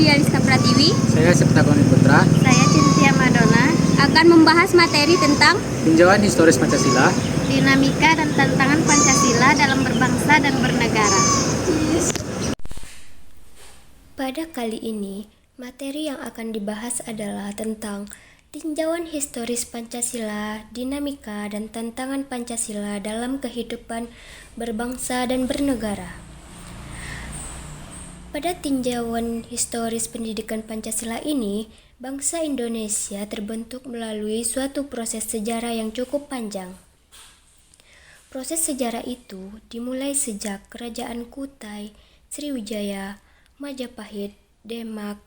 Dialiska Pratiwi. Saya Septakoni Putra. Saya Cynthia Madonna. Akan membahas materi tentang Tinjauan historis Pancasila, Dinamika dan tantangan Pancasila dalam berbangsa dan bernegara. Pada kali ini, materi yang akan dibahas adalah tentang tinjauan historis Pancasila, dinamika dan tantangan Pancasila dalam kehidupan berbangsa dan bernegara. Pada tinjauan historis pendidikan Pancasila ini, bangsa Indonesia terbentuk melalui suatu proses sejarah yang cukup panjang. Proses sejarah itu dimulai sejak Kerajaan Kutai, Sriwijaya, Majapahit, Demak,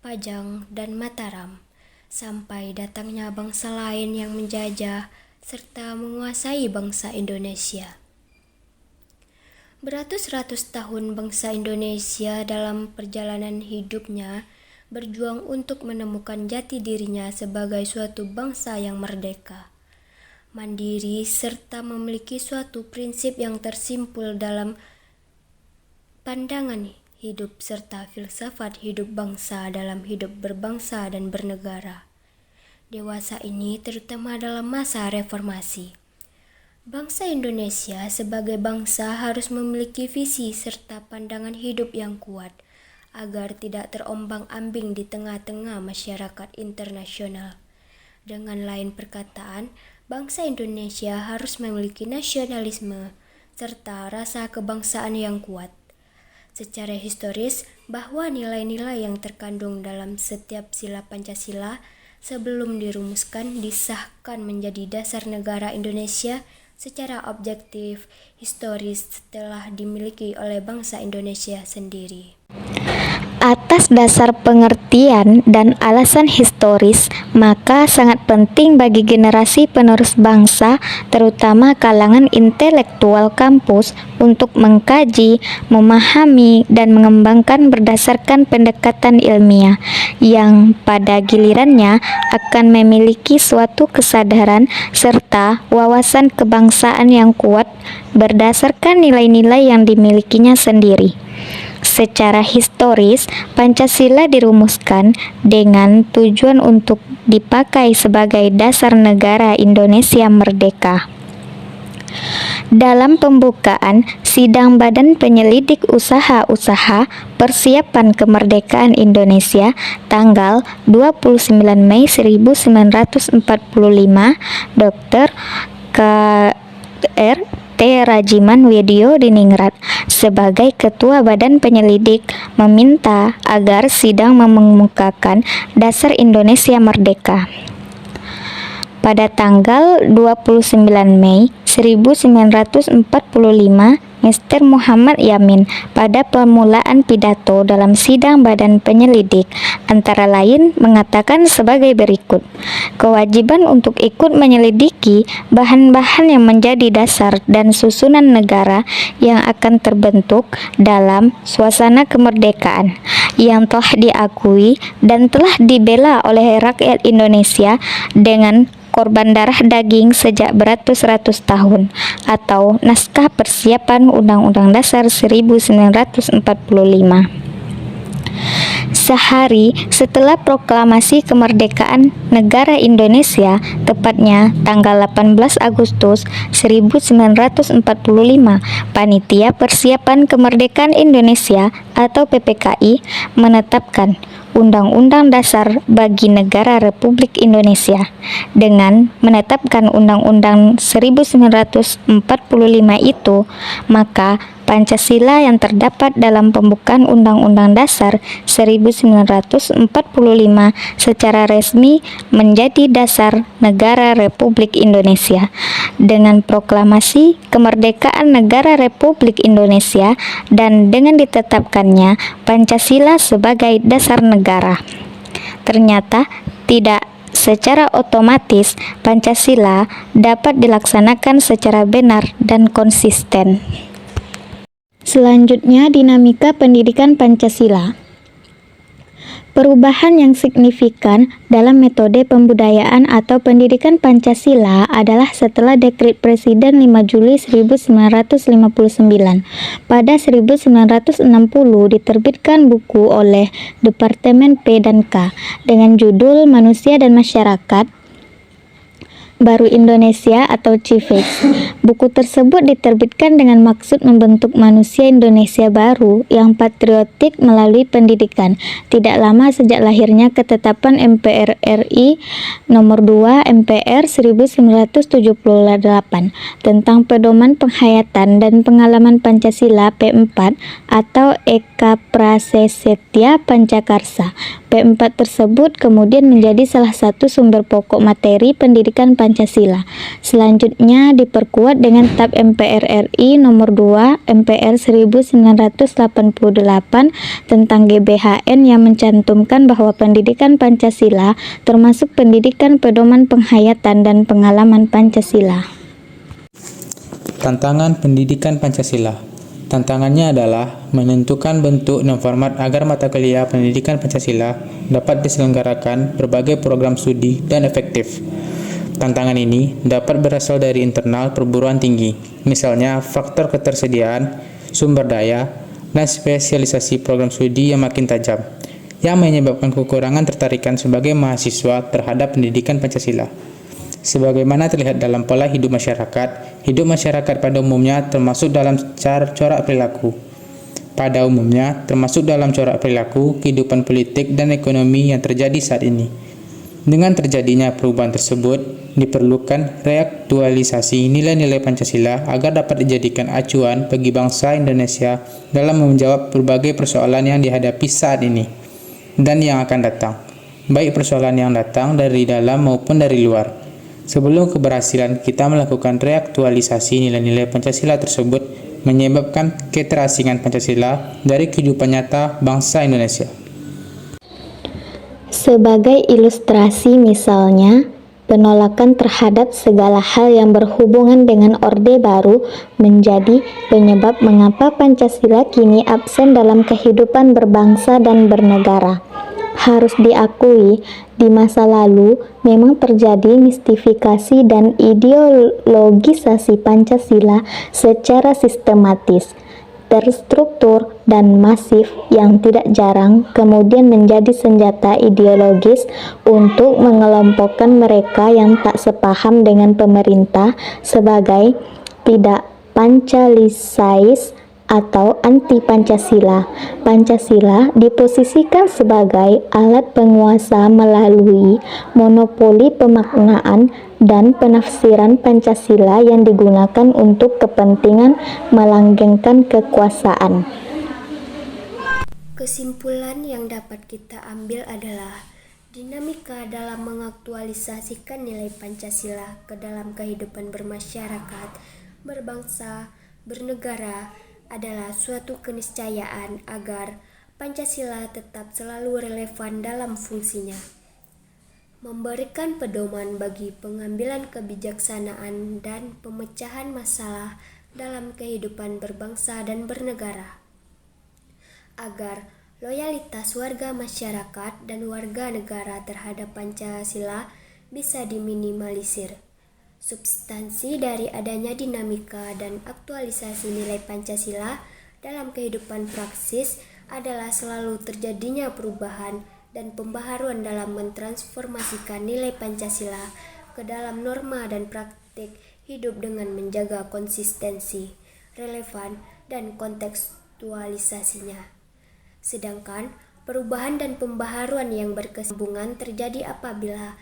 Pajang, dan Mataram, sampai datangnya bangsa lain yang menjajah serta menguasai bangsa Indonesia. Beratus-ratus tahun bangsa Indonesia dalam perjalanan hidupnya berjuang untuk menemukan jati dirinya sebagai suatu bangsa yang merdeka, mandiri, serta memiliki suatu prinsip yang tersimpul dalam pandangan hidup serta filsafat hidup bangsa dalam hidup berbangsa dan bernegara. Dewasa ini terutama dalam masa reformasi. Bangsa Indonesia sebagai bangsa harus memiliki visi serta pandangan hidup yang kuat agar tidak terombang-ambing di tengah-tengah masyarakat internasional. Dengan lain perkataan, bangsa Indonesia harus memiliki nasionalisme serta rasa kebangsaan yang kuat. Secara historis, bahwa nilai-nilai yang terkandung dalam setiap sila Pancasila sebelum dirumuskan disahkan menjadi dasar negara Indonesia secara objektif historis telah dimiliki oleh bangsa Indonesia sendiri. Atas dasar pengertian dan alasan historis, maka sangat penting bagi generasi penerus bangsa, terutama kalangan intelektual kampus, untuk mengkaji, memahami, dan mengembangkan berdasarkan pendekatan ilmiah, yang pada gilirannya akan memiliki suatu kesadaran serta wawasan kebangsaan yang kuat berdasarkan nilai-nilai yang dimilikinya sendiri. Secara historis, Pancasila dirumuskan dengan tujuan untuk dipakai sebagai dasar negara Indonesia merdeka. Dalam pembukaan sidang Badan Penyelidik Usaha-Usaha Persiapan Kemerdekaan Indonesia tanggal 29 Mei 1945, Dr. K.R. T. Rajiman Wedyo Diningrat sebagai Ketua Badan Penyelidik meminta agar sidang mengemukakan dasar Indonesia merdeka. Pada tanggal 29 Mei 1945, Mr. Muhammad Yamin pada permulaan pidato dalam sidang Badan Penyelidik antara lain mengatakan sebagai berikut: kewajiban untuk ikut menyelidiki bahan-bahan yang menjadi dasar dan susunan negara yang akan terbentuk dalam suasana kemerdekaan yang telah diakui dan telah dibela oleh rakyat Indonesia dengan korban darah daging sejak beratus-ratus tahun, atau Naskah Persiapan Undang-Undang Dasar 1945. Sehari setelah proklamasi kemerdekaan negara Indonesia, tepatnya tanggal 18 Agustus 1945, Panitia Persiapan Kemerdekaan Indonesia atau PPKI menetapkan Undang-Undang Dasar bagi Negara Republik Indonesia. Dengan menetapkan Undang-Undang 1945 itu, maka Pancasila yang terdapat dalam pembukaan Undang-Undang Dasar 1945 secara resmi menjadi dasar negara Republik Indonesia. Dengan proklamasi kemerdekaan negara Republik Indonesia dan dengan ditetapkannya Pancasila sebagai dasar negara, ternyata tidak secara otomatis Pancasila dapat dilaksanakan secara benar dan konsisten. Selanjutnya, dinamika pendidikan Pancasila. Perubahan yang signifikan dalam metode pembudayaan atau pendidikan Pancasila adalah setelah Dekret Presiden 5 Juli 1959. Pada 1960 diterbitkan buku oleh Departemen P dan K dengan judul Manusia dan Masyarakat Baru Indonesia atau CIVEX. Buku tersebut diterbitkan dengan maksud membentuk manusia Indonesia baru yang patriotik melalui pendidikan. Tidak lama sejak lahirnya ketetapan MPR RI nomor 2 MPR 1978 tentang pedoman penghayatan dan pengalaman Pancasila P4 atau Eka Prasesetya Pancakarsa. P4 tersebut kemudian menjadi salah satu sumber pokok materi pendidikan Pancasila. Selanjutnya diperkuat dengan TAP MPR RI nomor 2 MPR 1988 tentang GBHN yang mencantumkan bahwa pendidikan Pancasila termasuk pendidikan pedoman penghayatan dan pengalaman Pancasila. Tantangan pendidikan Pancasila. Tantangannya adalah menentukan bentuk dan format agar mata kuliah pendidikan Pancasila dapat diselenggarakan berbagai program studi dan efektif. Tantangan ini dapat berasal dari internal perguruan tinggi, misalnya faktor ketersediaan, sumber daya, dan spesialisasi program studi yang makin tajam, yang menyebabkan kekurangan tertarikan sebagai mahasiswa terhadap pendidikan Pancasila. Sebagaimana terlihat dalam pola hidup masyarakat pada umumnya termasuk dalam corak perilaku. Pada umumnya termasuk dalam corak perilaku, kehidupan politik dan ekonomi yang terjadi saat ini. Dengan terjadinya perubahan tersebut, diperlukan reaktualisasi nilai-nilai Pancasila agar dapat dijadikan acuan bagi bangsa Indonesia dalam menjawab berbagai persoalan yang dihadapi saat ini dan yang akan datang, baik persoalan yang datang dari dalam maupun dari luar. Sebelum keberhasilan kita melakukan reaktualisasi nilai-nilai Pancasila tersebut menyebabkan keterasingan Pancasila dari kehidupan nyata bangsa Indonesia. Sebagai ilustrasi misalnya, penolakan terhadap segala hal yang berhubungan dengan Orde Baru menjadi penyebab mengapa Pancasila kini absen dalam kehidupan berbangsa dan bernegara. Harus diakui, di masa lalu memang terjadi mistifikasi dan ideologisasi Pancasila secara sistematis, terstruktur, dan masif yang tidak jarang kemudian menjadi senjata ideologis untuk mengelompokkan mereka yang tak sepaham dengan pemerintah sebagai tidak Pancalisais atau anti-Pancasila. Pancasila diposisikan sebagai alat penguasa melalui monopoli pemaknaan dan penafsiran Pancasila yang digunakan untuk kepentingan melanggengkan kekuasaan. Kesimpulan yang dapat kita ambil adalah dinamika dalam mengaktualisasikan nilai Pancasila ke dalam kehidupan bermasyarakat, berbangsa, bernegara adalah suatu keniscayaan agar Pancasila tetap selalu relevan dalam fungsinya, memberikan pedoman bagi pengambilan kebijaksanaan dan pemecahan masalah dalam kehidupan berbangsa dan bernegara, agar loyalitas warga masyarakat dan warga negara terhadap Pancasila bisa diminimalisir. Substansi dari adanya dinamika dan aktualisasi nilai Pancasila dalam kehidupan praksis adalah selalu terjadinya perubahan dan pembaharuan dalam mentransformasikan nilai Pancasila ke dalam norma dan praktik hidup dengan menjaga konsistensi, relevan, dan kontekstualisasinya. Sedangkan perubahan dan pembaharuan yang berkesinambungan terjadi apabila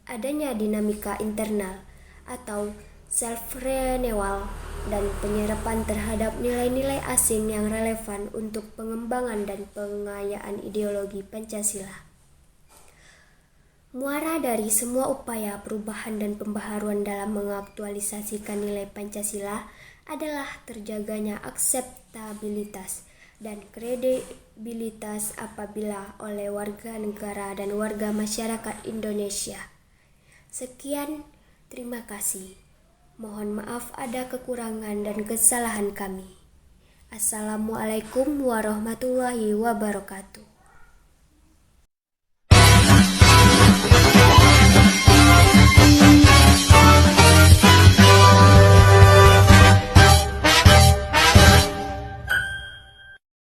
adanya dinamika internal atau self-renewal dan penyerapan terhadap nilai-nilai asing yang relevan untuk pengembangan dan pengayaan ideologi Pancasila. Muara dari semua upaya perubahan dan pembaharuan dalam mengaktualisasikan nilai Pancasila adalah terjaganya akseptabilitas dan kredibilitas apabila oleh warga negara dan warga masyarakat Indonesia. Sekian, terima kasih. Mohon maaf ada kekurangan dan kesalahan kami. Assalamualaikum warahmatullahi wabarakatuh.